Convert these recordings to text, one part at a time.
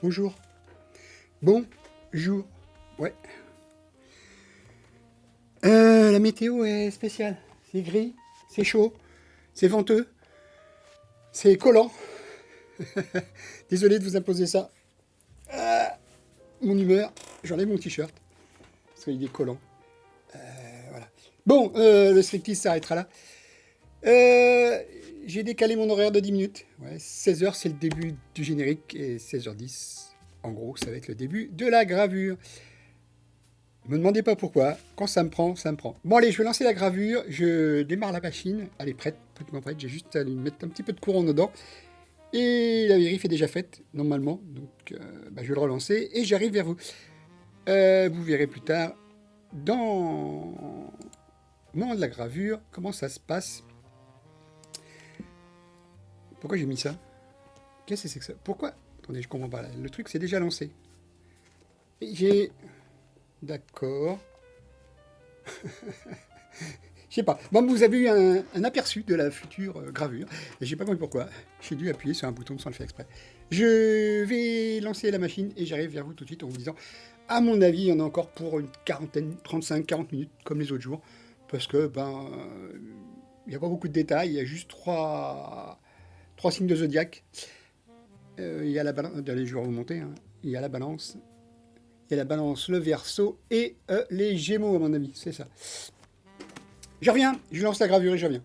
Bonjour. Bonjour. Ouais. La météo est spéciale. C'est gris, c'est chaud, c'est venteux, c'est collant. Désolé de vous imposer ça. Mon humeur, j'enlève mon t-shirt parce qu'il est collant. Voilà. Bon, le striptease s'arrêtera là. Euh, j'ai décalé mon horaire de 10 minutes. Ouais, 16h, c'est le début du générique et 16h10, en gros, ça va être le début de la gravure. Ne me demandez pas pourquoi. Quand ça me prend, ça me prend. Bon, allez, je vais lancer la gravure. Je démarre la machine. Elle est prête, pratiquement prête. J'ai juste à lui mettre un petit peu de courant dedans. Et la vérif est déjà faite, normalement. Donc, je vais le relancer et j'arrive vers vous. Vous verrez plus tard, dans le moment de la gravure, comment ça se passe. Pourquoi j'ai mis ça? Qu'est-ce que c'est que ça? Pourquoi? Attendez, je comprends pas. Le truc, c'est déjà lancé. Et j'ai... D'accord. Je sais pas. Bon, vous avez eu un aperçu de la future gravure. Et j'ai pas compris pourquoi. J'ai dû appuyer sur un bouton sans le faire exprès. Je vais lancer la machine et j'arrive vers vous tout de suite en vous disant, à mon avis, il y en a encore pour une quarantaine, 35-40 minutes, comme les autres jours. Parce que, il n'y a pas beaucoup de détails. Il y a juste trois signes de zodiaque. Il y a la balance. Allez, je vais remonter. Hein. Il y a la balance. Il y a la balance, le verso et les gémeaux, à mon avis. C'est ça. Je reviens, je lance la gravure et je reviens.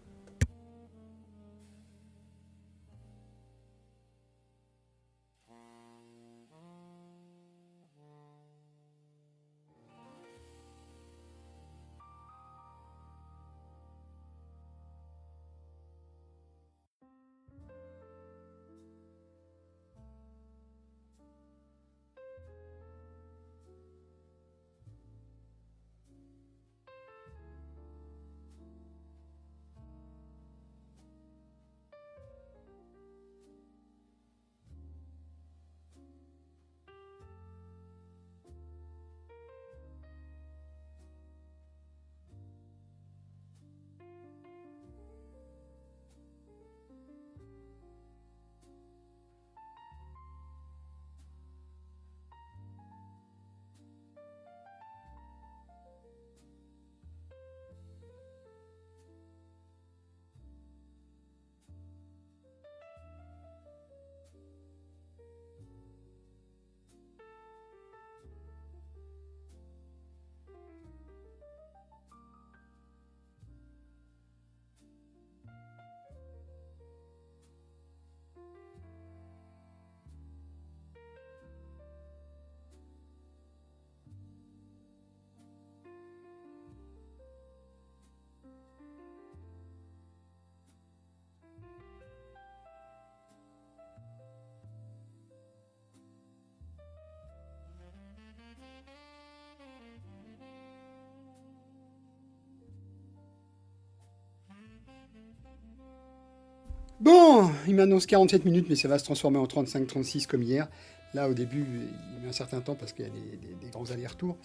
Bon, il m'annonce 47 minutes, mais ça va se transformer en 35-36 comme hier. Là, au début, il met un certain temps parce qu'il y a des grands allers-retours.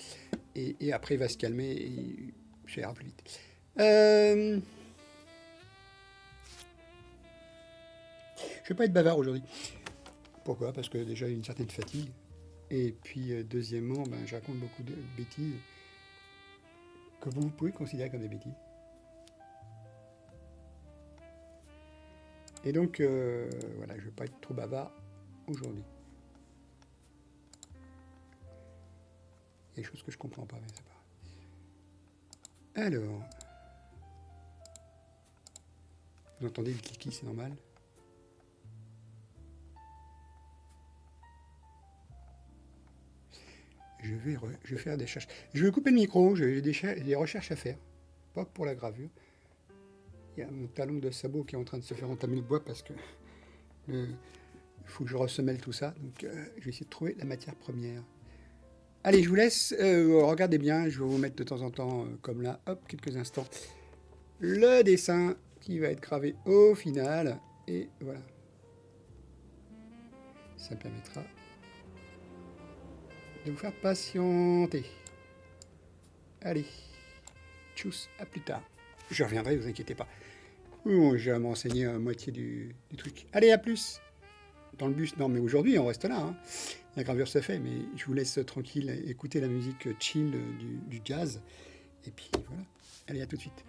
Et après, il va se calmer et ça ira plus vite. Je vais pas être bavard aujourd'hui. Pourquoi? Parce que déjà, il y a une certaine fatigue. Et puis, deuxièmement, je raconte beaucoup de bêtises que vous pouvez considérer comme des bêtises. Et donc, voilà, je ne vais pas être trop bavard aujourd'hui. Il y a des choses que je comprends pas, mais c'est pas. Alors, vous entendez le cliquis, c'est normal. Je vais faire des recherches. Je vais couper le micro, j'ai des recherches à faire. Pas pour la gravure. Il y a mon talon de sabot qui est en train de se faire entamer le bois parce que il faut que je ressemelle tout ça. Donc, je vais essayer de trouver la matière première. Allez, je vous laisse. Regardez bien, je vais vous mettre de temps en temps, comme là, hop, quelques instants, le dessin qui va être gravé au final. Et voilà. Ça me permettra de vous faire patienter. Allez, tchuss, à plus tard. Je reviendrai, vous inquiétez pas. Bon, j'ai à m'enseigner à moitié du truc. Allez, à plus! dans le bus. Non, mais aujourd'hui, on reste là, hein. La gravure se fait, mais je vous laisse tranquille écouter la musique chill du jazz. Et puis voilà. Allez, à tout de suite.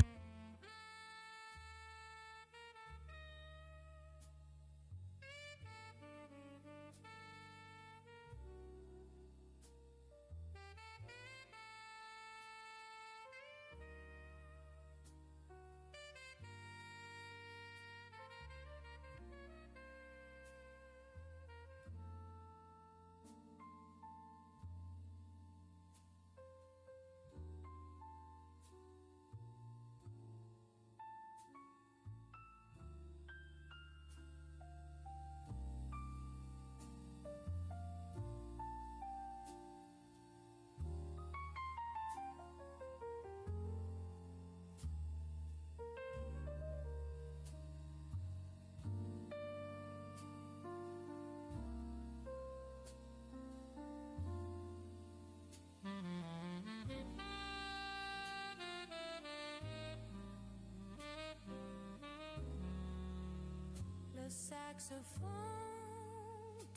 Le saxophone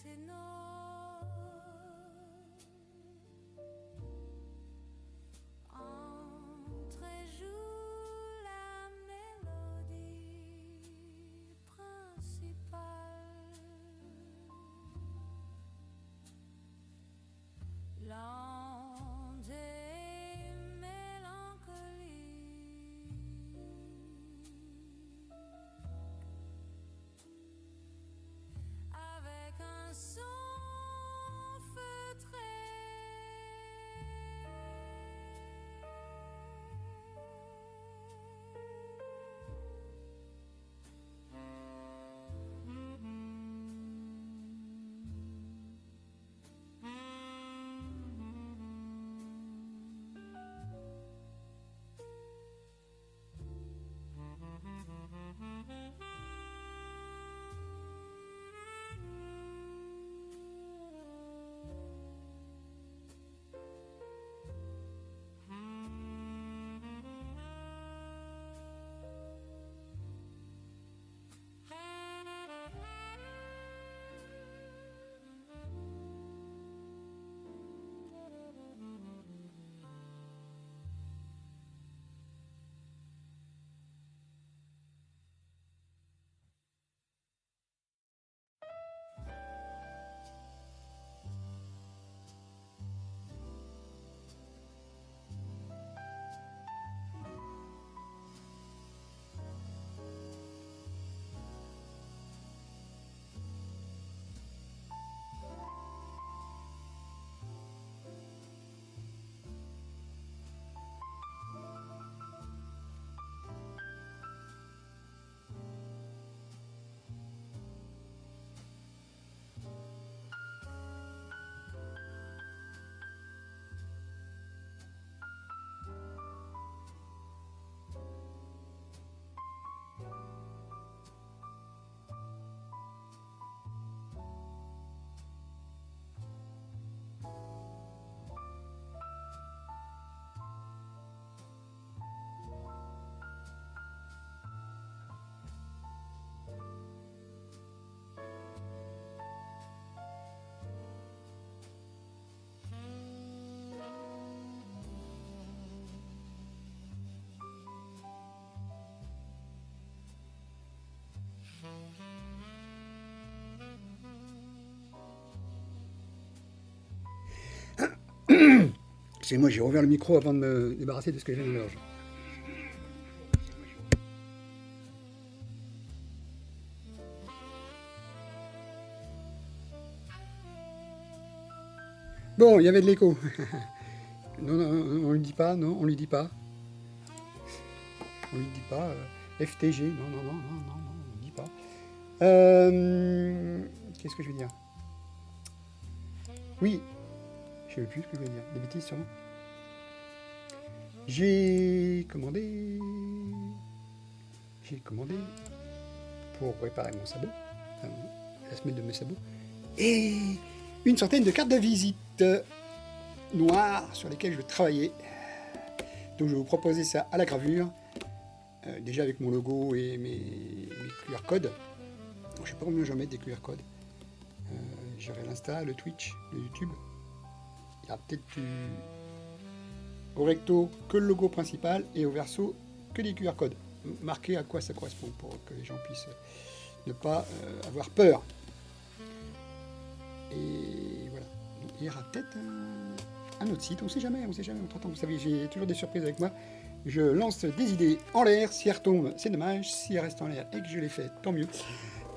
ténor entre et joue la mélodie principale. Lente et mélancolique, avec un son feutré. Excusez-moi, j'ai rouvert le micro avant de me débarrasser de ce que j'avais dans la gorge. Bon, il y avait de l'écho. Non, non, on lui dit pas, non, on lui dit pas. On lui dit pas. FTG, non, non, non, non, non, non, on lui dit pas. Qu'est-ce que je veux dire? Oui, je ne sais plus ce que je voulais dire. Des bêtises, sûrement. J'ai commandé pour réparer mon sabot, enfin, la semelle de mes sabots, et une centaine de cartes de visite noires sur lesquelles je travaillais. Donc je vais vous proposer ça à la gravure, déjà avec mon logo et mes QR codes. Je ne sais pas combien je vais mettre des QR codes. gérer l'Insta, le Twitch, le YouTube. Il y a peut-être au recto que le logo principal et au verso que des QR codes. Marquer à quoi ça correspond pour que les gens puissent ne pas avoir peur. Et voilà. Donc, il y aura peut-être un autre site, on sait jamais, entre-temps, vous savez, j'ai toujours des surprises avec moi. Je lance des idées en l'air, si elles retombent, c'est dommage, si elles restent en l'air et que je les fais, tant mieux.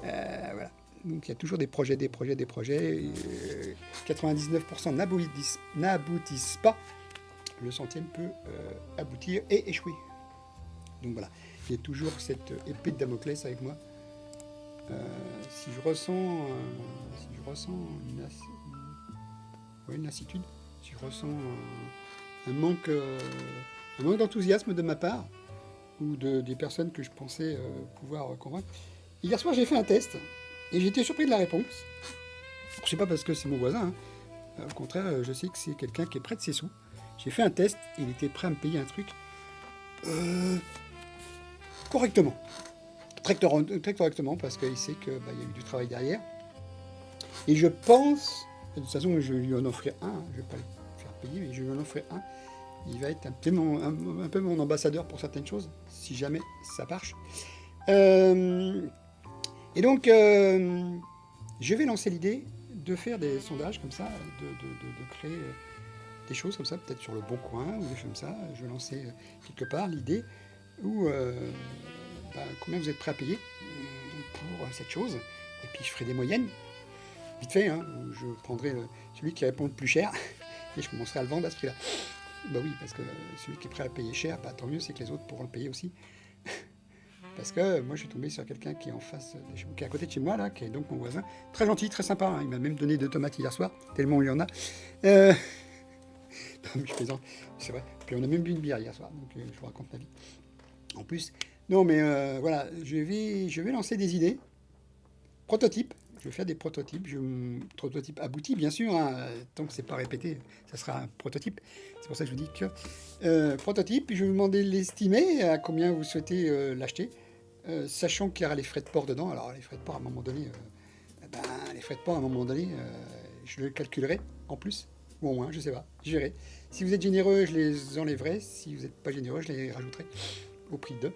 Voilà. Donc il y a toujours des projets. 99% n'aboutissent pas. Le centième peut aboutir et échouer. Donc voilà, il y a toujours cette épée de Damoclès avec moi. Si je ressens une lassitude, si je ressens un manque d'enthousiasme de ma part, ou des personnes que je pensais pouvoir convaincre. Hier soir, j'ai fait un test, et j'ai été surpris de la réponse. Je sais pas parce que c'est mon voisin, hein. Au contraire, je sais que c'est quelqu'un qui est près de ses sous. J'ai fait un test, et il était prêt à me payer un truc correctement. Très correctement, parce qu'il sait qu'il y a eu du travail derrière. Et je pense, de toute façon, je lui en offrirai un, je ne vais pas le faire payer, mais je lui en offrirai un. Il va être un peu mon ambassadeur pour certaines choses, si jamais ça marche. Et donc, je vais lancer l'idée de faire des sondages comme ça, de créer des choses comme ça, peut-être sur le Bon Coin ou des choses comme ça. Je vais lancer quelque part l'idée où combien vous êtes prêt à payer pour cette chose. Et puis je ferai des moyennes, vite fait, hein, où je prendrai celui qui répond le plus cher et je commencerai à le vendre à ce prix-là. Bah oui, parce que celui qui est prêt à payer cher, tant mieux, c'est que les autres pourront le payer aussi. Parce que moi, je suis tombé sur quelqu'un qui est en face, qui est à côté de chez moi, là, qui est donc mon voisin. Très gentil, très sympa, hein. Il m'a même donné 2 tomates hier soir, tellement il y en a. Non, mais je plaisante, c'est vrai. Puis on a même bu une bière hier soir, donc je vous raconte ma vie. En plus, non, mais voilà, je vais lancer des idées. Prototypes. Je vais faire des prototypes. Prototype abouti, bien sûr. Hein, tant que c'est pas répété, ça sera un prototype. C'est pour ça que je vous dis que prototype. Je vais vous demander de l'estimer à combien vous souhaitez l'acheter, sachant qu'il y aura les frais de port dedans. Alors les frais de port à un moment donné, je le calculerai en plus ou en moins, je sais pas. Je verrai. Si vous êtes généreux, je les enlèverai. Si vous n'êtes pas généreux, je les rajouterai au prix de.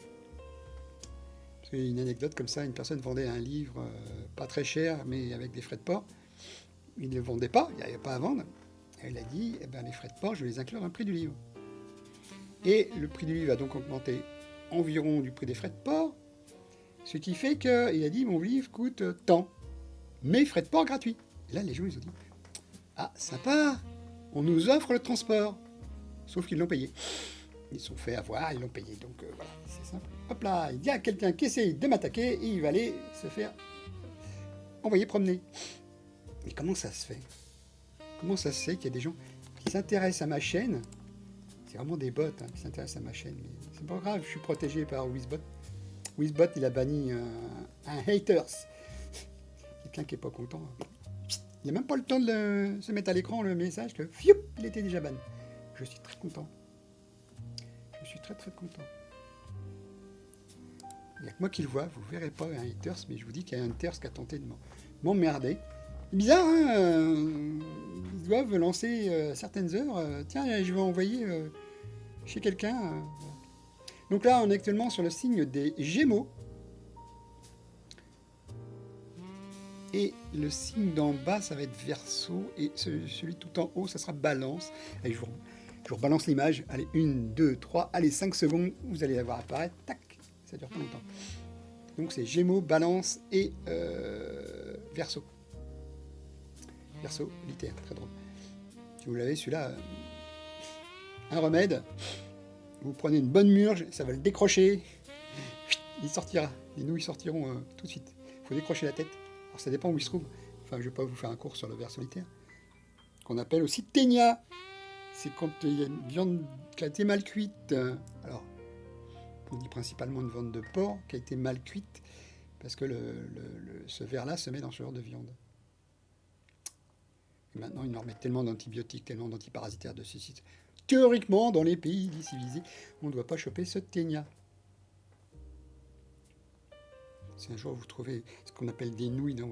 Une anecdote comme ça, une personne vendait un livre pas très cher, mais avec des frais de port. Il ne le vendait pas, il n'y avait pas à vendre. Elle a dit, les frais de port, je vais les inclure dans le prix du livre. Et le prix du livre a donc augmenté environ du prix des frais de port, ce qui fait qu'il a dit, mon livre coûte tant, mais frais de port gratuits. Et là, les gens, ils ont dit, ah, sympa, on nous offre le transport. Sauf qu'ils l'ont payé. Ils se sont fait avoir, ils l'ont payé. Donc voilà, c'est simple. Hop là, il y a quelqu'un qui essaye de m'attaquer et il va aller se faire envoyer promener. Mais comment ça se fait? Comment ça se fait qu'il y a des gens qui s'intéressent à ma chaîne? C'est vraiment des bots qui s'intéressent à ma chaîne. Mais c'est pas grave, je suis protégé par Wizbot. Wizbot, il a banni un haters. Quelqu'un qui est pas content. Il n'a même pas le temps de se mettre à l'écran le message que fioup, il était déjà banni. Je suis très content. Je suis très content. Il n'y a que moi qui le vois, vous ne verrez pas un haters, mais je vous dis qu'il y a un haters qui a tenté de m'emmerder. C'est bizarre, hein, ils doivent lancer certaines heures. Tiens, je vais envoyer chez quelqu'un. Donc là, on est actuellement sur le signe des Gémeaux. Et le signe d'en bas, ça va être Verseau. Et celui tout en haut, ça sera Balance. Allez, je vous rebalance l'image. Allez, 1, 2, 3, allez, 5 secondes. Vous allez la voir apparaître. Tac, ça dure pas longtemps. Donc c'est Gémeaux, Balance et Verseau. Verseau, littéraire, très drôle. Si vous l'avez, celui-là, un remède. Vous prenez une bonne murge, ça va le décrocher. Il sortira. Les nouilles sortiront tout de suite. Il faut décrocher la tête. Alors ça dépend où il se trouve. Enfin, je ne vais pas vous faire un cours sur le ver solitaire. Qu'on appelle aussi ténia. C'est quand il y a une viande qui a été mal cuite. Alors, on dit principalement une viande de porc qui a été mal cuite. Parce que ce ver-là se met dans ce genre de viande. Et maintenant, ils leur mettent tellement d'antibiotiques, tellement d'antiparasitaires de ceci. Théoriquement, dans les pays civilisés, on ne doit pas choper ce ténia. Si un jour vous trouvez ce qu'on appelle des nouilles dans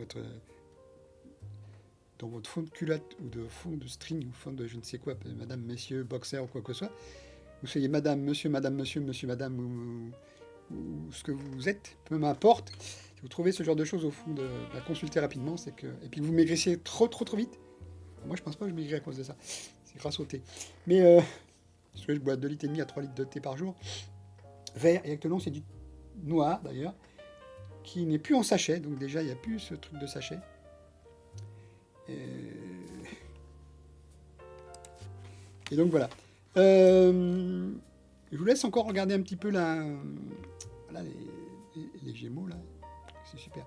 dans votre fond de culotte ou de fond de string ou fond de je ne sais quoi, madame, messieurs, boxer ou quoi que ce soit, vous soyez madame, monsieur, madame ou ce que vous êtes, peu m'importe. Si vous trouvez ce genre de choses au fond consultez rapidement, c'est que et puis vous maigrissez trop vite. Moi je pense pas que je maigrirai à cause de ça. C'est grâce au thé. Mais parce que je bois 2,5 litres à 3 litres de thé par jour. Vert, et actuellement c'est du noir d'ailleurs, qui n'est plus en sachet, donc déjà il n'y a plus ce truc de sachet. Et donc voilà. Je vous laisse encore regarder un petit peu voilà, les Gémeaux là. C'est super.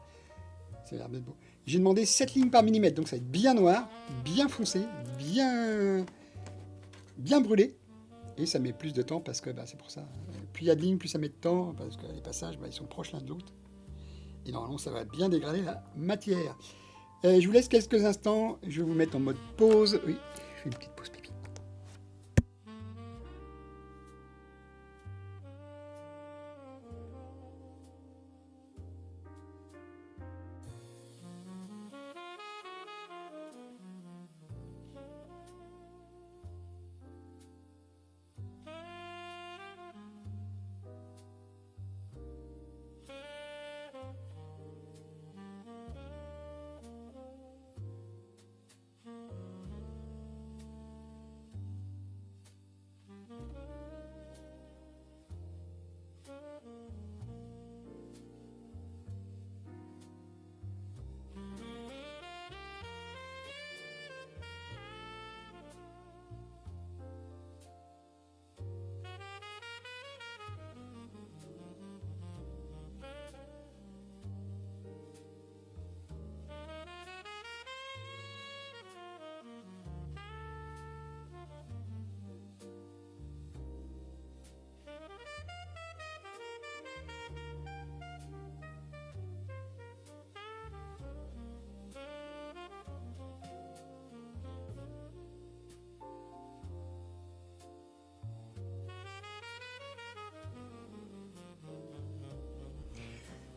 Ça a l'air d'être beau. J'ai demandé 7 lignes par millimètre, donc ça va être bien noir, bien foncé, bien brûlé. Et ça met plus de temps parce que c'est pour ça. Plus il y a de lignes, plus ça met de temps, parce que les passages, ils sont proches l'un de l'autre. Et normalement, ça va bien dégrader la matière. Je vous laisse quelques instants. Je vais vous mettre en mode pause. Oui, je fais une petite pause pipi.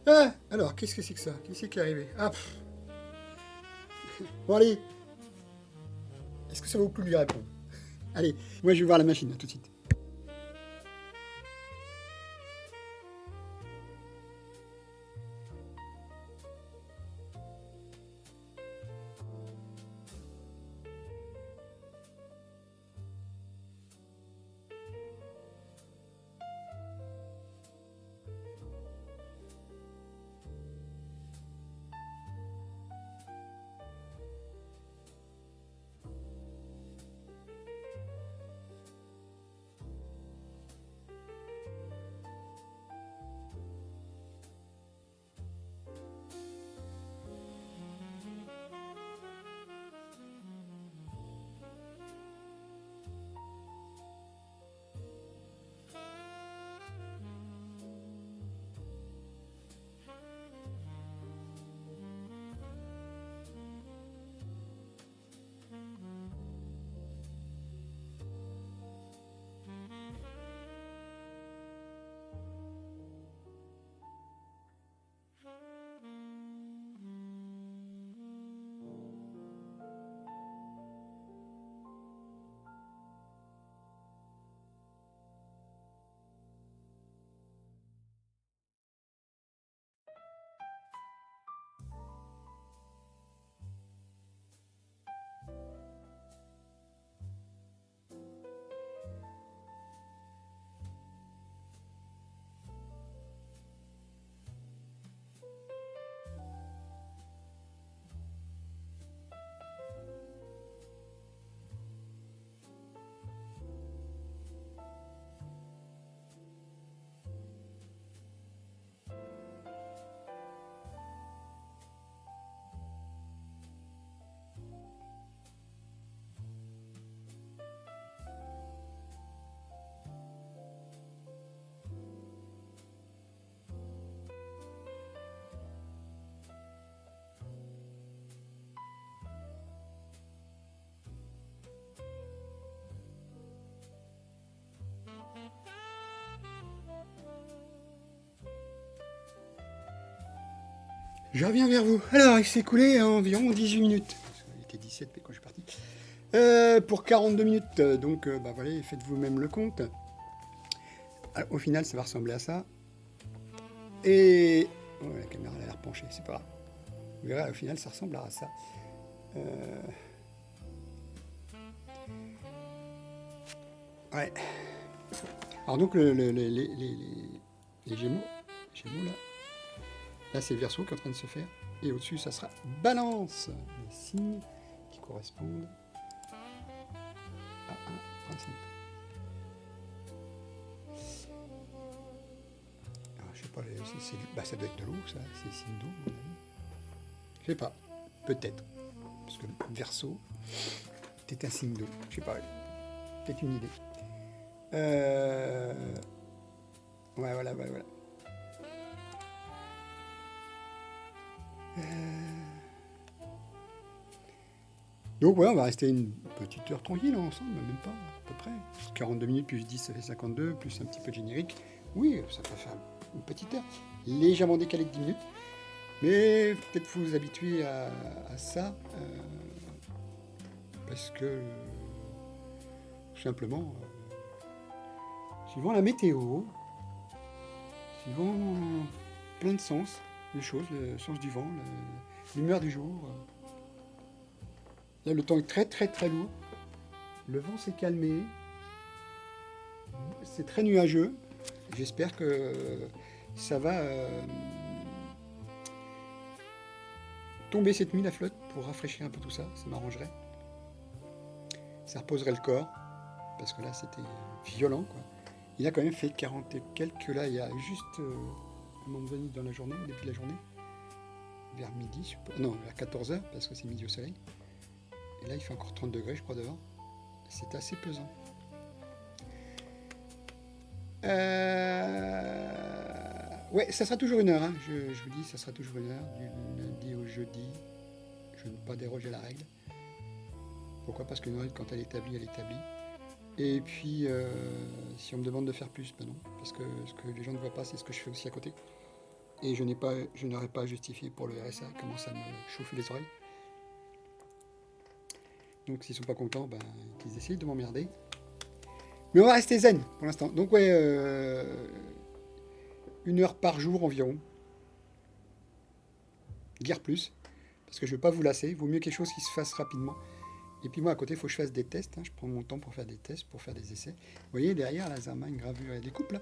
Ah, alors, qu'est-ce que c'est que ça? Qui c'est qui est arrivé? Ah, bon, allez. Est-ce que ça vaut plus lui répondre? Allez, moi je vais voir la machine, tout de suite. Je reviens vers vous. Alors, il s'est écoulé environ 18 minutes. Il était 17 quand je suis parti. Pour 42 minutes, donc bah voilà, faites vous-même le compte. Alors, au final, ça va ressembler à ça. Et... Oh, la caméra elle a l'air penchée, c'est pas grave. Vous verrez, au final, ça ressemblera à ça. Ouais. Alors donc, les Gémeaux là, c'est Verseau qui est en train de se faire. Et au-dessus, ça sera Balance. Les signes qui correspondent à un principe. Alors, je sais pas, ça doit être de l'eau, ça. C'est signe d'eau, à mon avis. Je sais pas. Peut-être. Parce que Verseau, c'est un signe d'eau. Je sais pas. Peut-être une idée. Ouais, voilà. Donc ouais, on va rester une petite heure tranquille ensemble, même pas, à peu près. 42 minutes plus 10, ça fait 52, plus un petit peu de générique. Oui, ça peut faire une petite heure, légèrement décalée de 10 minutes. Mais peut-être faut vous habituer à ça, parce que, tout simplement, suivant la météo, suivant plein de sens, les choses, le sens du vent, l'humeur du jour. Là, le temps est très lourd. Le vent s'est calmé. C'est très nuageux. J'espère que ça va tomber cette nuit la flotte pour rafraîchir un peu tout ça. Ça m'arrangerait. Ça reposerait le corps. Parce que là, c'était violent, quoi. Il a quand même fait 40 et quelques là, il y a juste un moment donné dans la journée, au début de la journée. Vers midi, non, vers 14h, parce que c'est midi au soleil. Et là, il fait encore 30 degrés, je crois, dehors. C'est assez pesant. Ouais, ça sera toujours une heure. Hein. Je vous dis, ça sera toujours une heure, du lundi au jeudi. Je ne veux pas déroger à la règle. Pourquoi? Parce que Noël, quand elle est établie, elle est établie. Et puis, si on me demande de faire plus, ben non. Parce que ce que les gens ne voient pas, c'est ce que je fais aussi à côté. Et je n'aurais pas à justifier pour le RSA. Comment ça me chauffe les oreilles. Donc s'ils sont pas contents, ben, qu'ils essayent de m'emmerder. Mais on va rester zen pour l'instant. Donc ouais, 1 heure par jour environ. Guère plus. Parce que je ne veux pas vous lasser. Il vaut mieux quelque chose qui se fasse rapidement. Et puis moi à côté, il faut que je fasse des tests. Hein. Je prends mon temps pour faire des tests, pour faire des essais. Vous voyez derrière, la Zerma, une gravure et des coupes là.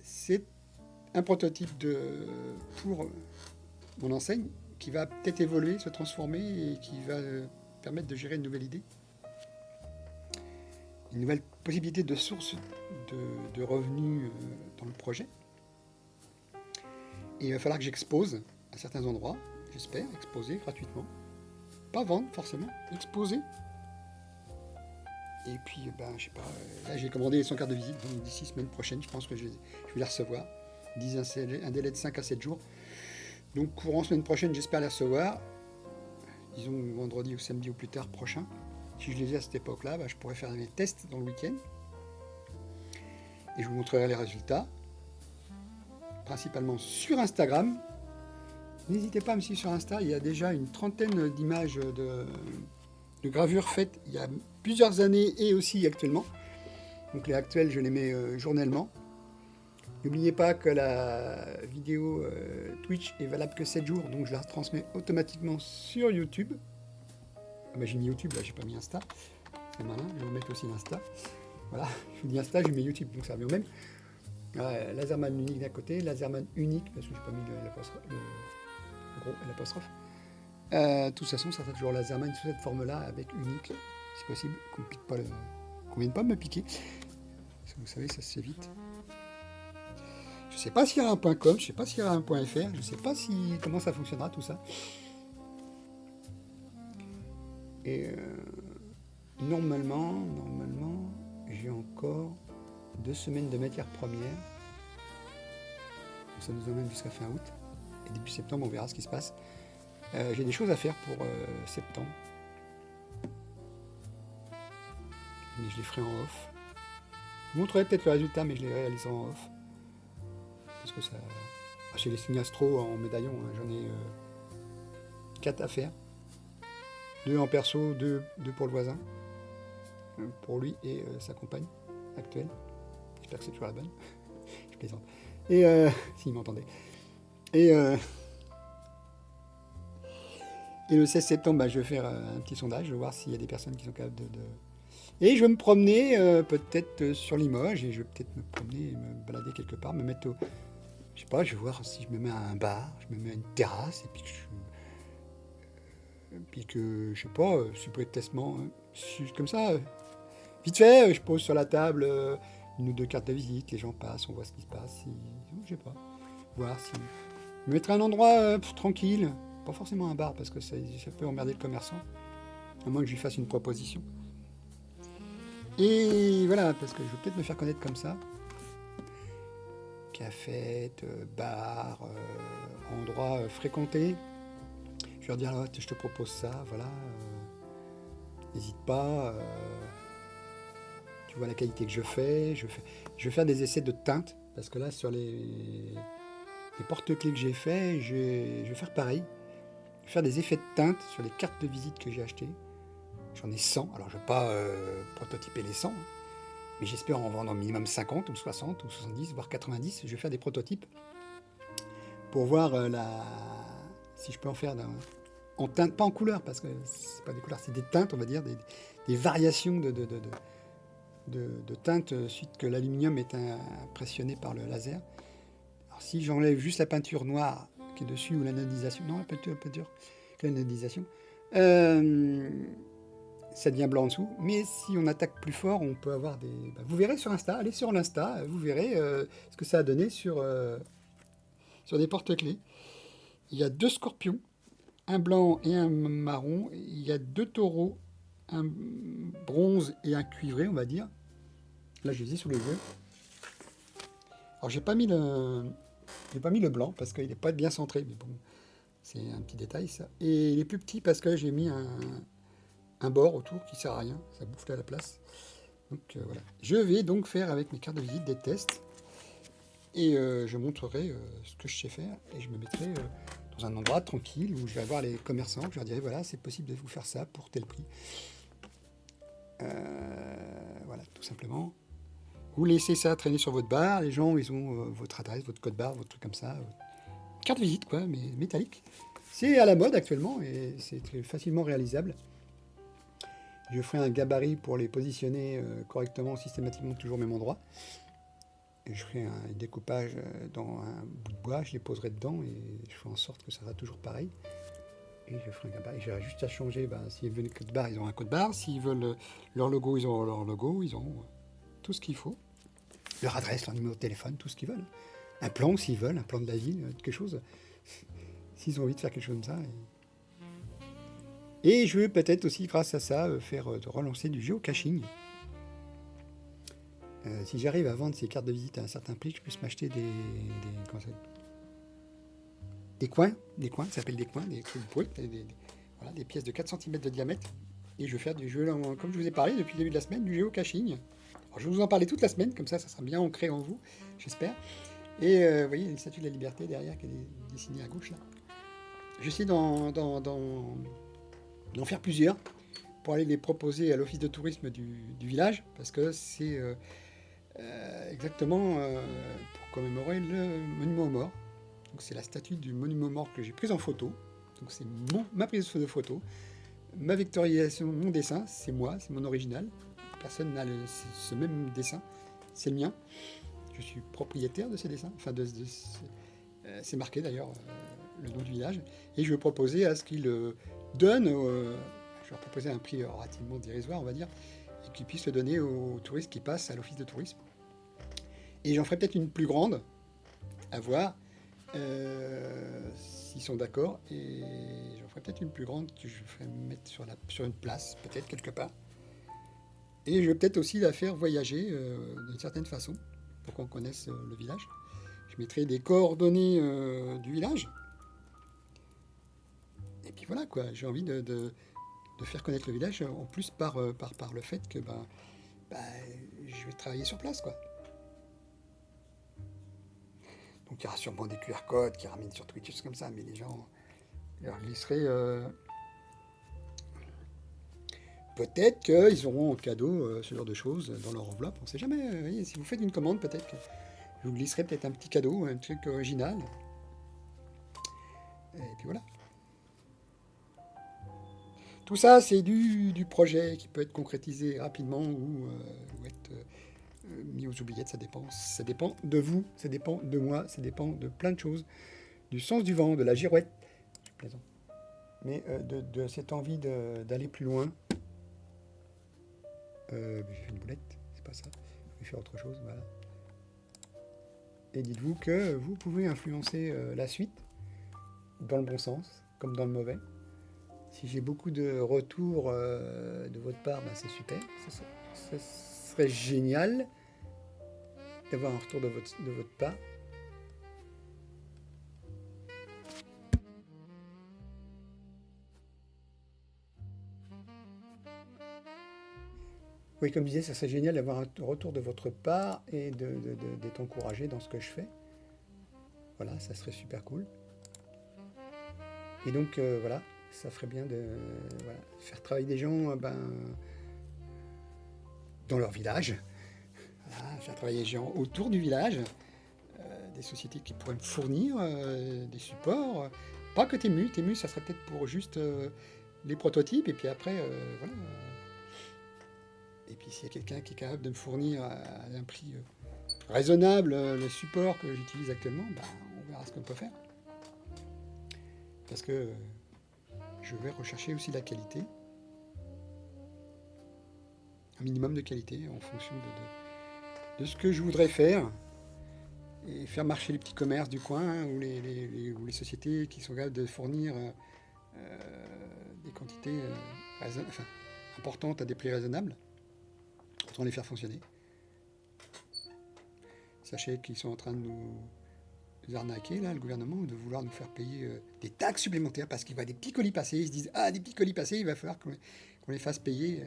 C'est un prototype pour mon enseigne qui va peut-être évoluer, se transformer et qui va permettre de gérer une nouvelle idée, une nouvelle possibilité de source de revenus dans le projet. Et il va falloir que j'expose à certains endroits, j'espère, exposer gratuitement. Pas vendre forcément, exposer. Et puis, ben, je sais pas, là j'ai commandé 100 cartes de visite, donc d'ici semaine prochaine, je pense que je vais les recevoir. Ils disent un délai de 5 à 7 jours. Donc courant semaine prochaine, j'espère les recevoir. Disons vendredi ou samedi ou plus tard prochain. Si je les ai à cette époque-là, bah, je pourrais faire des tests dans le week-end. Et je vous montrerai les résultats. Principalement sur Instagram. N'hésitez pas à me suivre sur Insta. Il y a déjà une trentaine d'images de gravures faites il y a plusieurs années et aussi actuellement. Donc les actuelles, je les mets journellement. N'oubliez pas que la vidéo Twitch est valable que 7 jours, donc je la retransmets automatiquement sur YouTube. Ah bah, j'ai mis YouTube, là j'ai pas mis Insta. C'est malin, je vais mettre aussi l'Insta. Voilà, je vous dis Insta, je mets YouTube, donc ça revient au même. Laserman unique d'un côté, Laserman unique, parce que j'ai pas mis l'apostrophe. De toute façon, ça sera toujours Laserman sous cette forme-là, avec unique, si possible, qu'on ne vienne pas me piquer. Parce que vous savez, ça se fait vite. Je ne sais pas s'il y aura un .com, je ne sais pas s'il y aura un .fr, je ne sais pas comment ça fonctionnera tout ça. Et normalement, j'ai encore 2 semaines de matières premières. Ça nous emmène jusqu'à fin août. Et début septembre, on verra ce qui se passe. J'ai des choses à faire pour septembre. Mais je les ferai en off. Je vous montrerai peut-être le résultat, mais je les réaliserai en off. Parce que ça... Chez les signes astro en médaillon, hein, j'en ai 4 à faire. 2 en perso, 2 pour le voisin, pour lui et sa compagne actuelle. J'espère que c'est toujours la bonne. Je plaisante. Et s'il m'entendait. Et, et le 16 septembre, bah, je vais faire un petit sondage, je vais voir s'il y a des personnes qui sont capables de... Et je vais me promener peut-être sur Limoges, et je vais peut-être me promener et me balader quelque part, me mettre au... Je sais pas, je vais voir si je me mets à un bar, je me mets à une terrasse, et puis que je sais pas, supposément, comme ça, vite fait, je pose sur la table 1 ou 2 cartes de visite, les gens passent, on voit ce qui se passe, je sais pas, voir si... Me mettre à un endroit tranquille, pas forcément un bar, parce que ça peut emmerder le commerçant, à moins que je lui fasse une proposition. Et voilà, parce que je vais peut-être me faire connaître comme ça. Cafette, bar, endroit fréquenté. Je vais leur dire, je te propose ça, voilà. N'hésite pas. Tu vois la qualité que je fais. Je vais faire des essais de teinte, parce que là, sur les porte-clés que j'ai fait, je vais faire pareil. Je vais faire des effets de teinte sur les cartes de visite que j'ai achetées. J'en ai 100, alors je ne vais pas prototyper les 100, hein, mais j'espère en vendre au minimum 50 ou 60 ou 70, voire 90. Je vais faire des prototypes pour voir si je peux en faire en teinte, pas en couleur, parce que c'est pas des couleurs, c'est des teintes, on va dire, des variations de teintes suite que l'aluminium est impressionné par le laser. Alors si j'enlève juste la peinture noire qui est dessus ou l'anodisation, non, la peinture que l'anodisation, ça devient blanc en dessous, mais si on attaque plus fort, on peut avoir des... vous verrez sur Insta, allez sur l'Insta, vous verrez ce que ça a donné sur des porte-clés. Il y a 2 scorpions, un blanc et un marron, il y a 2 taureaux, un bronze et un cuivré, on va dire. Là, je les ai sous les yeux. Alors, j'ai pas mis le blanc, parce qu'il n'est pas bien centré, mais bon, c'est un petit détail, ça. Et il est plus petit parce que j'ai mis un bord autour qui sert à rien, ça bouffe à la place. Donc voilà. Je vais donc faire avec mes cartes de visite des tests et je montrerai ce que je sais faire et je me mettrai dans un endroit tranquille où je vais avoir les commerçants, je leur dirai voilà, c'est possible de vous faire ça pour tel prix. Voilà, tout simplement. Vous laissez ça traîner sur votre bar, les gens ils ont votre adresse, votre code barre, votre truc comme ça. Carte de visite quoi, mais métallique. C'est à la mode actuellement et c'est très facilement réalisable. Je ferai un gabarit pour les positionner correctement, systématiquement, toujours au même endroit. Et je ferai un découpage dans un bout de bois, je les poserai dedans et je ferai en sorte que ça sera toujours pareil. Et je ferai un gabarit. J'aurai juste à changer, s'ils veulent un code barre, ils ont un code barre. S'ils veulent leur logo, ils ont leur logo. Ils ont tout ce qu'il faut. Leur adresse, leur numéro de téléphone, tout ce qu'ils veulent. Un plan, s'ils veulent, un plan de la ville, quelque chose. S'ils ont envie de faire quelque chose comme ça. Et je veux peut-être aussi, grâce à ça, relancer du géocaching. Si j'arrive à vendre ces cartes de visite à un certain prix, que je puisse m'acheter des coins, ça s'appelle des coins, des trucs bruts, voilà, des pièces de 4 cm de diamètre. Et je vais faire du jeu, comme je vous ai parlé depuis le début de la semaine, du géocaching. Alors, je vais vous en parler toute la semaine, comme ça sera bien ancré en vous, j'espère. Et vous voyez, il y a une statue de la liberté derrière qui est dessinée à gauche là. J'essaie d'en faire plusieurs pour aller les proposer à l'office de tourisme du village, parce que c'est exactement pour commémorer le monument aux morts. Donc c'est la statue du monument aux morts que j'ai prise en photo. Donc c'est ma prise de photo, ma vectorisation, mon dessin, c'est moi, c'est mon original. Personne n'a ce même dessin, c'est le mien. Je suis propriétaire de ces dessins, enfin c'est marqué d'ailleurs le nom du village. Et je vais proposer à ce qu'ils donnent, je vais leur proposer un prix relativement dérisoire, on va dire, et qu'ils puissent le donner aux touristes qui passent à l'office de tourisme. Et j'en ferai peut-être une plus grande, à voir, s'ils sont d'accord. Et j'en ferai peut-être une plus grande que je ferai mettre sur une place, peut-être quelque part. Et je vais peut-être aussi la faire voyager d'une certaine façon, pour qu'on connaisse le village. Je mettrai des coordonnées du village. Et puis voilà, quoi. J'ai envie de faire connaître le village, en plus par le fait que je vais travailler sur place, quoi. Donc il y aura sûrement des QR codes qui ramènent sur Twitch, comme ça, mais les gens leur glisserez peut-être qu'ils auront en cadeau ce genre de choses dans leur enveloppe. On ne sait jamais. Vous voyez, si vous faites une commande, peut-être que je vous glisserai peut-être un petit cadeau, un truc original. Et puis voilà. Tout ça, c'est du projet qui peut être concrétisé rapidement ou être mis aux oubliettes, ça dépend. Ça dépend de vous, ça dépend de moi, ça dépend de plein de choses. Du sens du vent, de la girouette, je plaisante. Mais de cette envie d'aller plus loin. J'ai fait une boulette, c'est pas ça. Je vais faire autre chose, voilà. Et dites-vous que vous pouvez influencer la suite dans le bon sens, comme dans le mauvais. Si j'ai beaucoup de retours de votre part, ben c'est super. Ça serait génial d'avoir un retour de votre part. Oui, comme je disais, ça serait génial d'avoir un retour de votre part et d'être encouragé dans ce que je fais. Voilà, ça serait super cool. Et donc, voilà, ça ferait bien de faire travailler des gens dans leur village. Voilà, faire travailler des gens autour du village. Des sociétés qui pourraient me fournir des supports. Pas que Temu. Temu, ça serait peut-être pour juste les prototypes. Et puis après, voilà. Et puis s'il y a quelqu'un qui est capable de me fournir à un prix raisonnable le support que j'utilise actuellement, on verra ce qu'on peut faire. Parce que je vais rechercher aussi la qualité. Un minimum de qualité en fonction de ce que je voudrais faire. Et faire marcher les petits commerces du coin ou les sociétés qui sont capables de fournir des quantités importantes à des prix raisonnables. Autant les faire fonctionner. Sachez qu'ils sont en train de nous arnaquer, là, le gouvernement, de vouloir nous faire payer des taxes supplémentaires parce qu'ils voient des petits colis passer. Ils se disent, des petits colis passés, il va falloir qu'on les fasse payer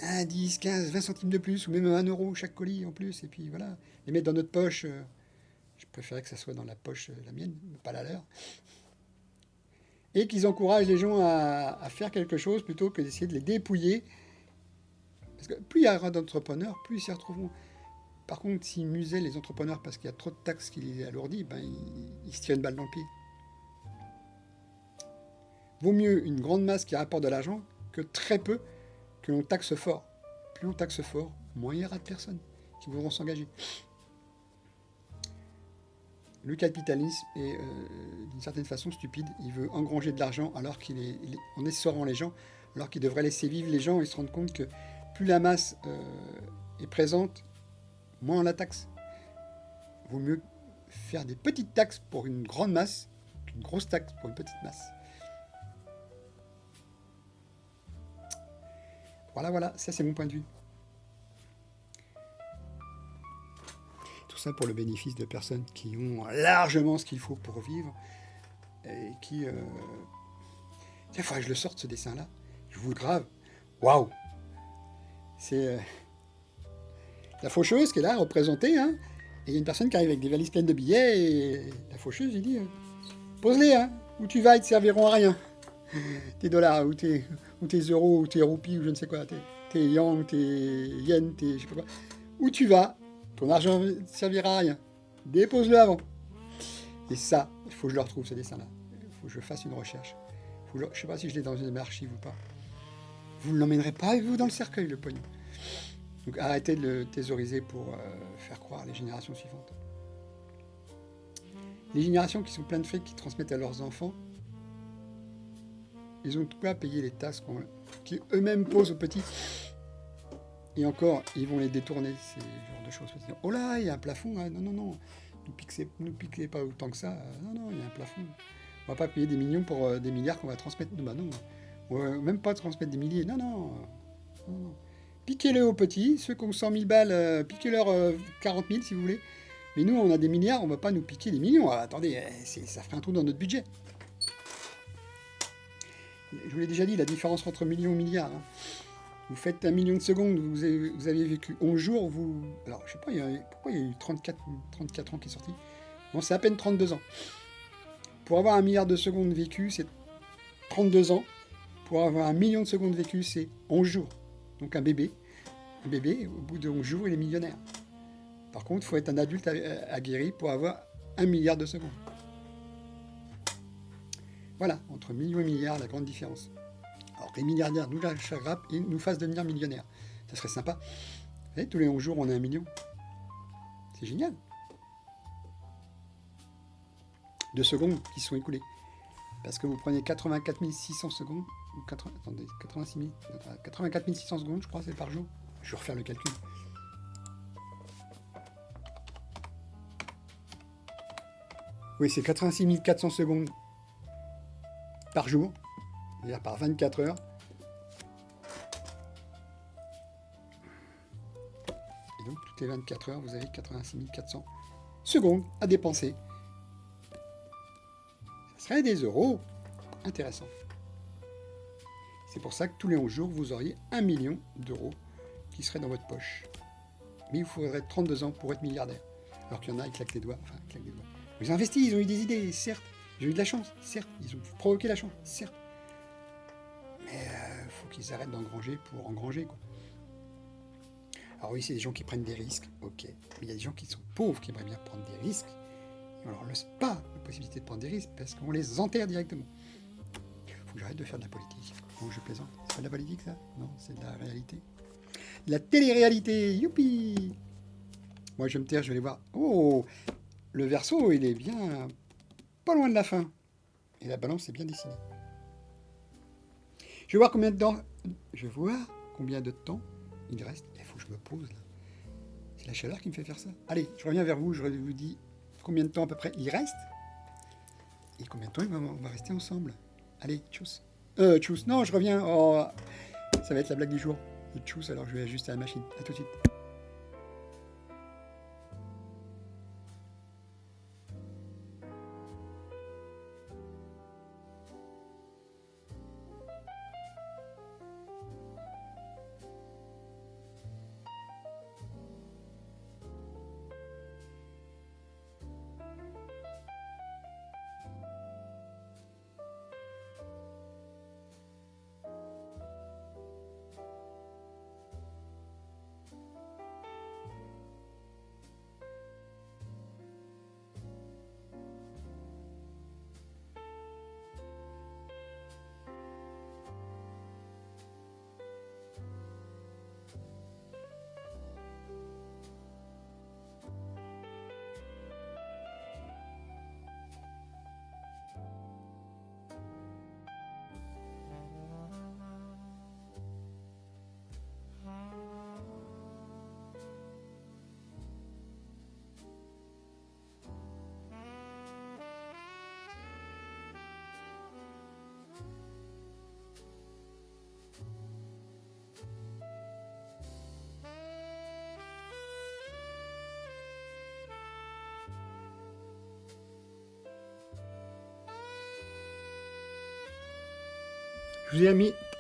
1, 10, 15, 20 centimes de plus, ou même 1 euro chaque colis en plus. Et puis voilà, les mettre dans notre poche. Je préférais que ça soit dans la poche, la mienne, pas la leur. Et qu'ils encouragent les gens à faire quelque chose plutôt que d'essayer de les dépouiller. Parce que plus il y aura d'entrepreneurs, plus ils s'y retrouveront. Par contre, s'ils musaient les entrepreneurs parce qu'il y a trop de taxes qui les alourdissent, ils se tirent une balle dans le pied. Vaut mieux une grande masse qui rapporte de l'argent que très peu que l'on taxe fort. Plus on taxe fort, moins il y aura de personnes qui voudront s'engager. Le capitalisme est d'une certaine façon stupide. Il veut engranger de l'argent alors en essorant les gens, alors qu'il devrait laisser vivre les gens et se rendre compte que plus la masse est présente, moins on la taxe. Vaut mieux faire des petites taxes pour une grande masse qu'une grosse taxe pour une petite masse. Voilà, ça c'est mon point de vue. Tout ça pour le bénéfice de personnes qui ont largement ce qu'il faut pour vivre et qui... Il faudrait que je le sorte ce dessin-là. Je vous le grave. Waouh! C'est la faucheuse qui est là, représentée, hein. Et il y a une personne qui arrive avec des valises pleines de billets, et la faucheuse, il dit pose-les, hein, où tu vas, ils te serviront à rien. Tes dollars, ou tes euros, ou tes roupies, ou je ne sais quoi, tes yang, tes yens, je sais pas quoi. Où tu vas, ton argent ne servira à rien. Dépose-le avant. Et ça, il faut que je le retrouve, ce dessin-là. Il faut que je fasse une recherche. Je ne sais pas si je l'ai dans une archive ou pas. Vous ne l'emmènerez pas avec vous dans le cercueil, le pognon. Donc arrêtez de le thésauriser pour faire croire les générations suivantes. Les générations qui sont pleines de fric, qui transmettent à leurs enfants, ils ont tout à payer les taxes qui eux-mêmes posent aux petits. Et encore, ils vont les détourner, ces genres de choses. Ils vont dire, oh là, il y a un plafond. Hein. Non, ne piquez pas autant que ça. Non, il y a un plafond. On ne va pas payer des millions pour des milliards qu'on va transmettre. Non. On va même pas transmettre des milliers. Non. Piquez-le aux petits. Ceux qui ont 100 000 balles, piquez-leur 40 000 si vous voulez. Mais nous, on a des milliards, on ne va pas nous piquer des millions. Ah, attendez, ça ferait un trou dans notre budget. Je vous l'ai déjà dit, la différence entre millions et milliards. Hein. Vous faites 1 million de secondes, vous avez vécu 11 jours, Alors, je sais pas, pourquoi il y a eu 34 ans qui est sorti. Bon, c'est à peine 32 ans. Pour avoir 1 milliard de secondes vécues, c'est 32 ans. pour avoir 1 million de secondes vécues, c'est 11 jours. Donc un bébé, au bout de 11 jours, il est millionnaire. Par contre, il faut être un adulte aguerri pour avoir 1 milliard de secondes. Voilà, entre million et milliard, la grande différence. Alors que les milliardaires nous lâchent la grappe et nous fassent devenir millionnaires. Ça serait sympa. Vous savez, tous les 11 jours, on a 1 million. C'est génial. De secondes qui sont écoulées. Parce que vous prenez 84 600 secondes, ou 84 600 secondes, je crois, c'est par jour. Je vais refaire le calcul. Oui, c'est 86 400 secondes par jour, c'est-à-dire par 24 heures. Et donc, toutes les 24 heures, vous avez 86 400 secondes à dépenser. Ça serait des euros intéressants. C'est pour ça que tous les 11 jours, vous auriez 1 million d'euros qui seraient dans votre poche. Mais il vous faudrait 32 ans pour être milliardaire. Alors qu'il y en a, ils claquent les doigts. Enfin, ils claquent les doigts. Ils ont investi, ils ont eu des idées, certes. Ils ont eu de la chance, certes. Ils ont provoqué la chance, certes. Mais il faut qu'ils arrêtent d'engranger pour engranger, quoi. Alors oui, c'est des gens qui prennent des risques, ok. Mais il y a des gens qui sont pauvres, qui aimeraient bien prendre des risques. Et on leur laisse pas la possibilité de prendre des risques parce qu'on les enterre directement. Il faut que j'arrête de faire de la politique. Oh, je plaisante. C'est pas de la politique, ça? Non, c'est de la réalité. La télé-réalité, youpi! Moi, je vais me taire, je vais aller voir. Oh, le Verseau, il est bien pas loin de la fin. Et la balance est bien dessinée. Je vais voir combien de temps. Je vais voir combien de temps il reste. Il faut que je me pose là. C'est la chaleur qui me fait faire ça. Allez, je reviens vers vous. Je vous dis combien de temps à peu près il reste. Et combien de temps on va rester ensemble. Allez, tchuss. Tchuss. Non, je reviens. Oh, ça va être la blague du jour. Tchuss, alors je vais ajuster la machine. À tout de suite.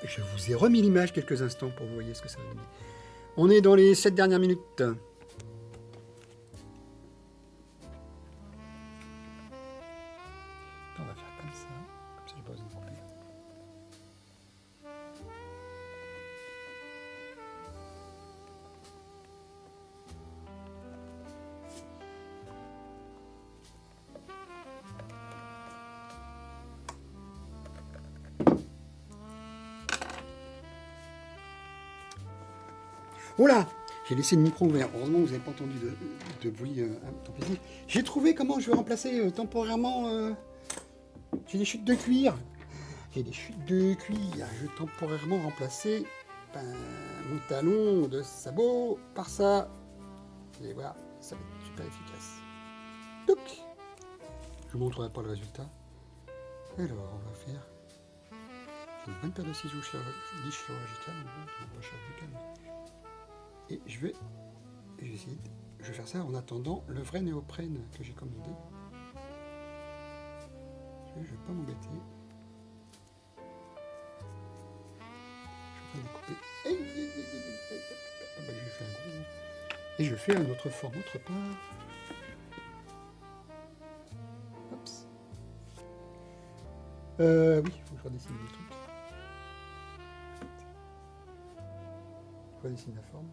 Je vous ai remis l'image quelques instants pour que vous voyez ce que ça va donner. On est dans les 7 dernières minutes. On va faire comme ça j'ai pas besoin de couper. Oh là! J'ai laissé le micro ouvert. Heureusement, vous n'avez pas entendu de bruit intempestif. J'ai trouvé comment je vais remplacer temporairement. J'ai des chutes de cuir. J'ai des chutes de cuir. Je vais temporairement remplacer mon talon de sabot par ça. Vous allez voir, ça va être super efficace. Donc, je vous montrerai pas le résultat. Alors, on va faire. J'ai une bonne paire de ciseaux chirurgicales. Et je vais faire ça en attendant le vrai néoprène que j'ai commandé. Je vais pas m'embêter. Je vais découper. Je vais faire un gros. Et je fais un autre forme autre part. Oups. Oui, il faut que je redessine des trucs. quoi dessine la forme.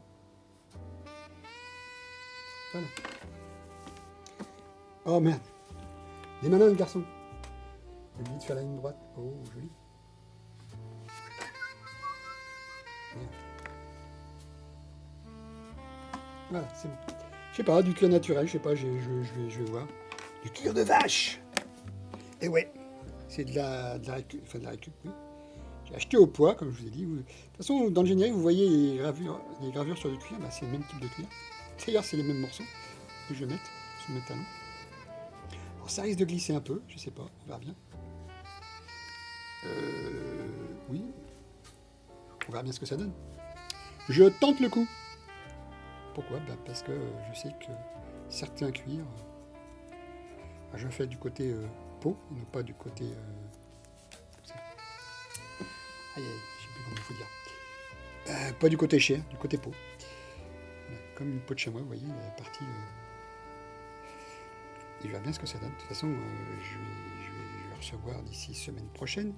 Voilà. Oh merde. Il est malin le garçon. J'ai oublié de faire la ligne droite. Oh, joli. Merde. Voilà, c'est bon. Je sais pas, du cuir naturel, je sais pas, je vais voir. Du cuir de vache. Et ouais, c'est de la récup, enfin de la récup, oui. J'ai acheté au poids, comme je vous ai dit. De toute façon, dans le générique, vous voyez les gravures sur du cuir, bah, c'est le même type de cuir. D'ailleurs, c'est les mêmes morceaux que je vais mettre sur mes talons. Alors, ça risque de glisser un peu, je sais pas, on verra bien. Oui, on verra bien ce que ça donne. Je tente le coup. Pourquoi? Bah, parce que je sais que certains cuirs, je fais du côté peau, et non pas du côté... aïe, je sais plus comment il faut dire. Pas du côté chair, du côté peau. Voilà, comme une peau de chamois, vous voyez, la partie... il verra bien ce que ça donne. De toute façon, je vais recevoir d'ici semaine prochaine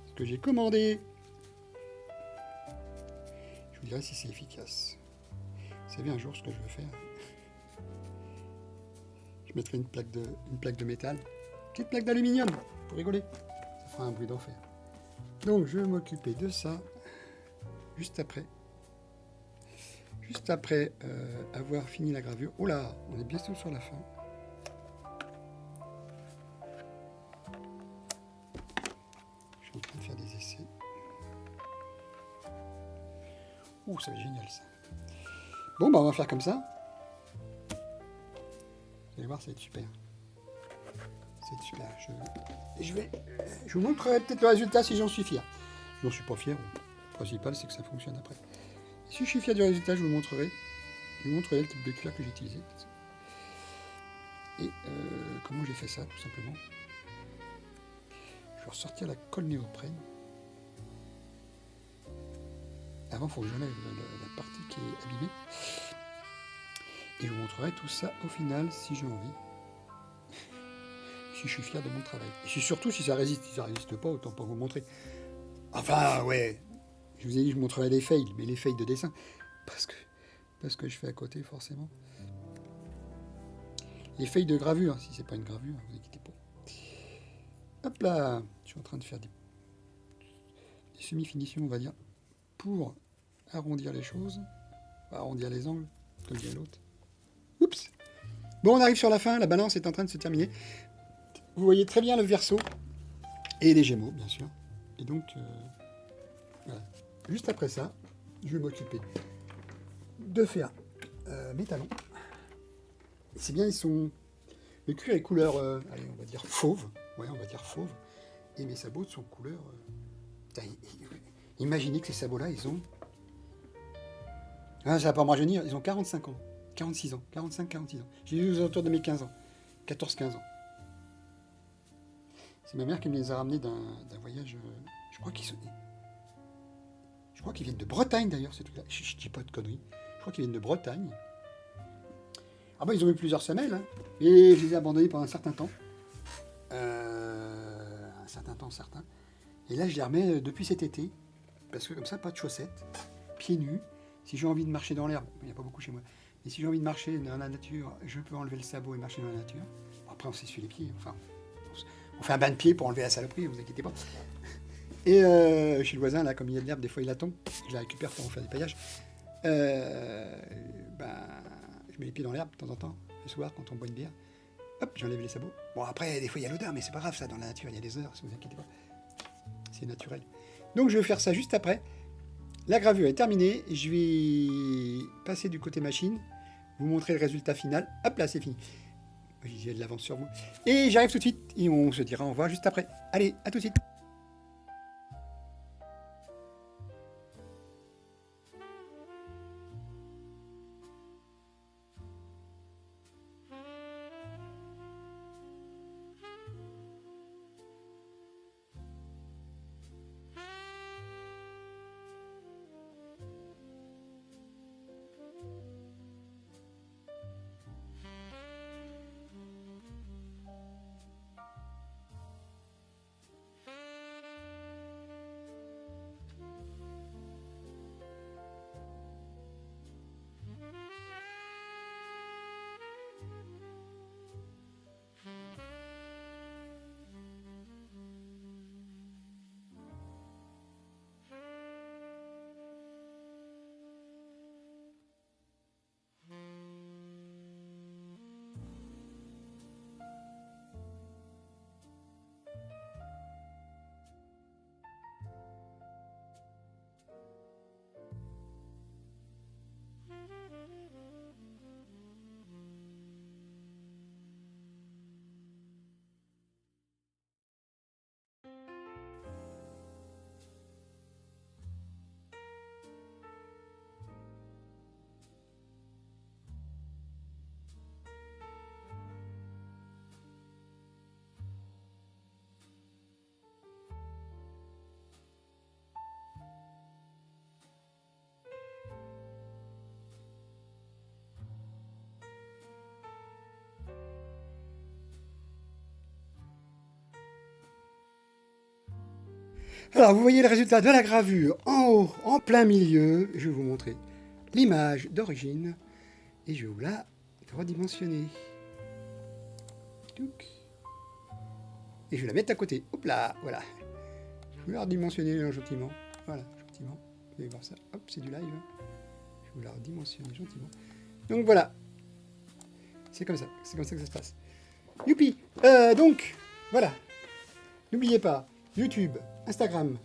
ce que j'ai commandé. Je vous dirai si c'est efficace. Vous savez un jour ce que je veux faire? Je mettrai une plaque de métal, une petite plaque d'aluminium, pour rigoler. Ça fera un bruit d'enfer. Donc je vais m'occuper de ça juste après. Juste après avoir fini la gravure. Oh là, on est bientôt sur la fin. Je suis en train de faire des essais. Ouh, ça va être génial ça. Bon, bah on va faire comme ça. Vous allez voir, ça va être super. Ça va être super. Je vous montrerai peut-être le résultat si j'en suis fier. Si j'en suis pas fier, le principal c'est que ça fonctionne après. Et si je suis fier du résultat, je vous montrerai. Je vous montrerai le type de cuir que j'ai utilisé. Et comment j'ai fait ça, tout simplement. Je vais ressortir la colle néoprène. Avant, il faut que j'enlève la partie qui est abîmée. Et je vous montrerai tout ça au final, si j'ai envie. Si je suis fier de mon travail. Et surtout si ça résiste. Si ça résiste pas, autant pas vous montrer. Enfin, ouais. Je vous ai dit que je vous montrerai les fails, mais les fails de dessin. Parce que je fais à côté, forcément. Les fails de gravure, si c'est pas une gravure, vous inquiétez pas. Hop là. Je suis en train de faire des semi-finitions, on va dire, pour arrondir les choses. Arrondir les angles, comme dit l'autre. Oups. Bon, on arrive sur la fin, la balance est en train de se terminer. Vous voyez très bien le Verseau et les Gémeaux, bien sûr. Et donc, voilà. Juste après ça, je vais m'occuper de faire mes talons. C'est bien, ils sont... Le cuir est couleur, allez, on va dire fauve. Ouais, on va dire fauve. Et mes sabots sont couleur... Imaginez que ces sabots-là, ils ont... Ah, ça va pas me rajeunir, ils ont 45 ans. 46 ans, 45-46 ans. J'ai eu aux alentours de mes 15 ans. 14-15 ans. C'est ma mère qui me les a ramenés d'un voyage. Je crois qu'ils viennent de Bretagne d'ailleurs, ces trucs-là. Je dis pas de conneries. Je crois qu'ils viennent de Bretagne. Ah bah ils ont eu plusieurs semelles, hein. Et je les ai abandonnés pendant un certain temps. Certain. Et là je les remets depuis cet été. Parce que comme ça, pas de chaussettes, pieds nus. Si j'ai envie de marcher dans l'herbe, il n'y a pas beaucoup chez moi. Et si j'ai envie de marcher dans la nature, je peux enlever le sabot et marcher dans la nature. Bon, après, on s'essuie les pieds. Enfin, on fait un bain de pied pour enlever la saloperie, vous inquiétez pas. Et chez le voisin, là, comme il y a de l'herbe, des fois il la tombe. Je la récupère pour en faire des paillages. Je mets les pieds dans l'herbe de temps en temps, le soir, quand on boit une bière. Hop, j'enlève les sabots. Bon, après, des fois, il y a l'odeur, mais c'est pas grave, ça, dans la nature, il y a des odeurs, ne vous inquiétez pas. C'est naturel. Donc, je vais faire ça juste après. La gravure est terminée. Je vais passer du côté machine, vous montrer le résultat final. Hop là, c'est fini. J'ai de l'avance sur vous. Et j'arrive tout de suite et on se dira au revoir juste après. Allez, à tout de suite. Alors, vous voyez le résultat de la gravure en haut, en plein milieu. Je vais vous montrer l'image d'origine et je vais vous la redimensionner. Touc. Et je vais la mettre à côté. Hop là, voilà. Je vais la redimensionner gentiment. Voilà, gentiment. Vous allez voir ça. Hop, c'est du live. Je vais vous la redimensionner gentiment. Donc voilà. C'est comme ça. C'est comme ça que ça se passe. Youpi. Donc, voilà. N'oubliez pas, YouTube, Instagram,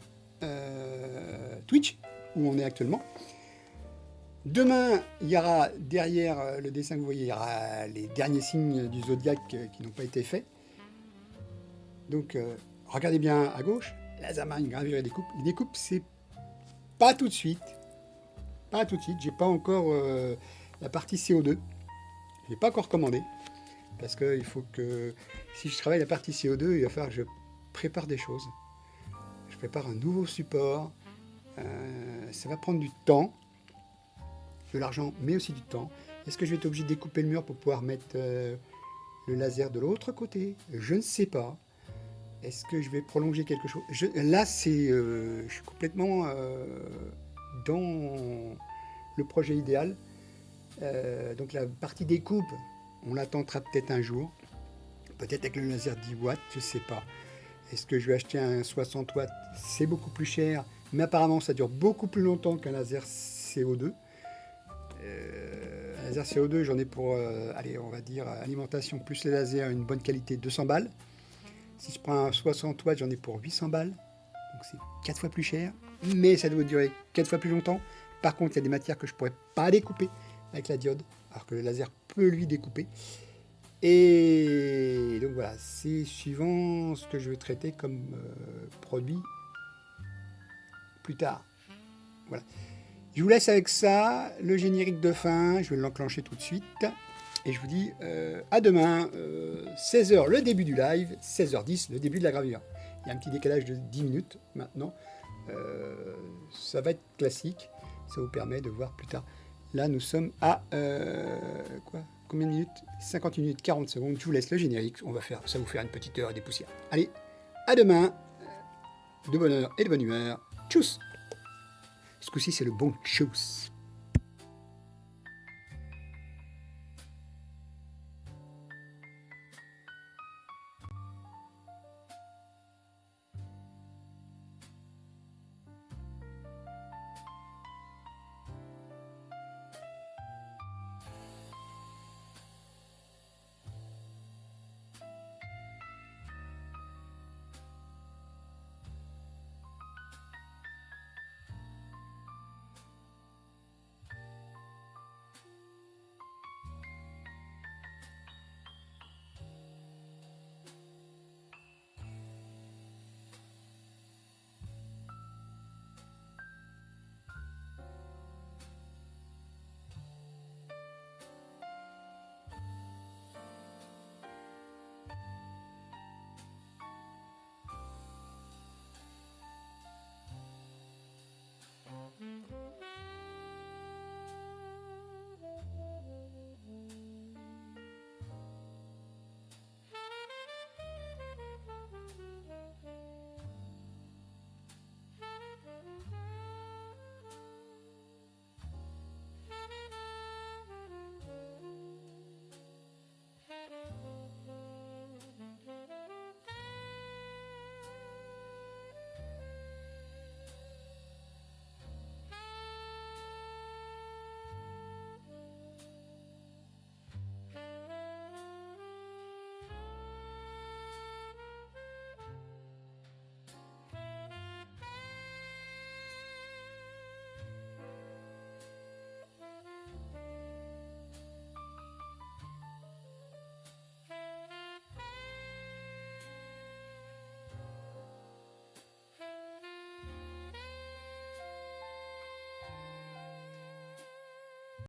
Twitch, où on est actuellement. Demain, il y aura derrière le dessin que vous voyez, il y aura les derniers signes du zodiaque qui n'ont pas été faits. Donc, regardez bien à gauche, Laserman, gravure et découpe. Les découpes, c'est pas tout de suite. Pas tout de suite. J'ai pas encore la partie CO2. Je l'ai pas encore commandé. Parce qu'il faut que, si je travaille la partie CO2, il va falloir que je prépare des choses. Je prépare un nouveau support. Ça va prendre du temps. De l'argent, mais aussi du temps. Est-ce que je vais être obligé de découper le mur pour pouvoir mettre le laser de l'autre côté? Je ne sais pas. Est-ce que je vais prolonger quelque chose? Là, je suis complètement dans le projet idéal. Donc la partie découpe, on l'attendra peut-être un jour. Peut-être avec le laser 10 watts, je ne sais pas. Est-ce que je vais acheter un 60 watts? C'est beaucoup plus cher, mais apparemment ça dure beaucoup plus longtemps qu'un laser CO2. Un laser CO2, j'en ai pour, allez, on va dire, alimentation plus les lasers, une bonne qualité, 200 balles. Si je prends un 60 watts, j'en ai pour 800 balles. Donc c'est 4 fois plus cher, mais ça doit durer 4 fois plus longtemps. Par contre, il y a des matières que je ne pourrais pas découper avec la diode, alors que le laser peut lui découper. Et donc voilà, c'est suivant ce que je veux traiter comme produit plus tard. Voilà. Je vous laisse avec ça, le générique de fin, je vais l'enclencher tout de suite. Et je vous dis à demain, 16h le début du live, 16h10 le début de la gravure. Il y a un petit décalage de 10 minutes maintenant. Ça va être classique, ça vous permet de voir plus tard. Là nous sommes à combien de minutes? 50 minutes 40 secondes, je vous laisse le générique, ça vous faire une petite heure et des poussières. Allez, à demain, de bonne heure et de bonne humeur. Tchuss! Ce coup-ci, c'est le bon tchuss.